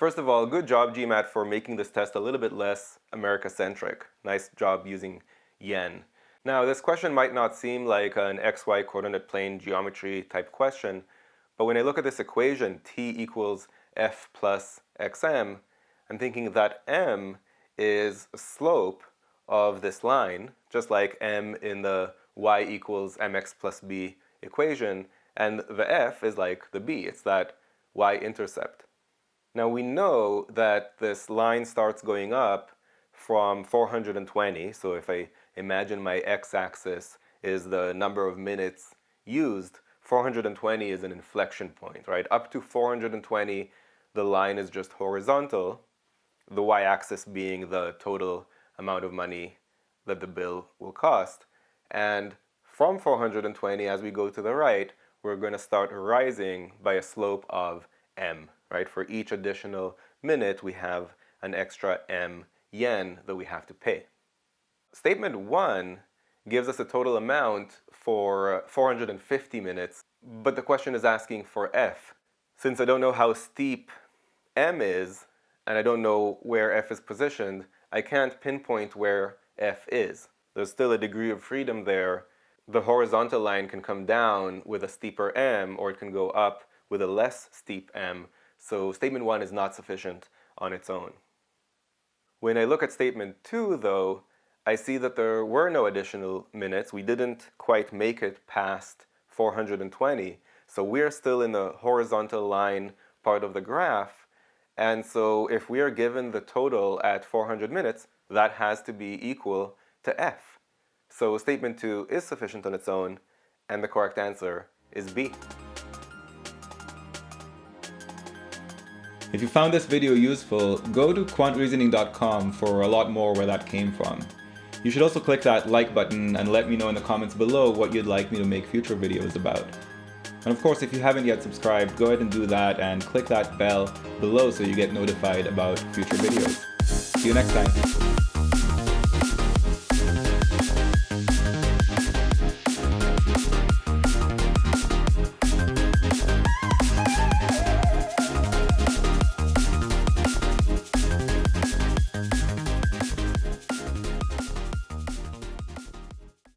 First of all, good job GMAT for making this test a little bit less America-centric. Nice job using yen. Now, this question might not seem like an XY coordinate plane geometry type question, but when I look at this equation, t equals f plus xm, I'm thinking that m is a slope of this line, just like m in the y equals mx plus b equation, and the f is like the b, it's that y-intercept. Now we know that this line starts going up from 420, so if I imagine my x-axis is the number of minutes used, 420 is an inflection point, right? Up to 420, the line is just horizontal, the y-axis being the total amount of money that the bill will cost. And from 420, as we go to the right, we're going to start rising by a slope of m, right? For each additional minute, we have an extra m yen that we have to pay. Statement 1 gives us a total amount for 450 minutes, but the question is asking for f. Since I don't know how steep m is, and I don't know where f is positioned, I can't pinpoint where f is. There's still a degree of freedom there. The horizontal line can come down with a steeper m, or it can go up with a less steep m. So statement 1 is not sufficient on its own. When I look at statement 2, though, I see that there were no additional minutes. We didn't quite make it past 420. So we're still in the horizontal line part of the graph. And so if we are given the total at 400 minutes, that has to be equal to f. So statement 2 is sufficient on its own, and the correct answer is B. If you found this video useful, go to quantreasoning.com for a lot more where that came from. You should also click that like button and let me know in the comments below what you'd like me to make future videos about. And of course, if you haven't yet subscribed, go ahead and do that and click that bell below so you get notified about future videos. See you next time.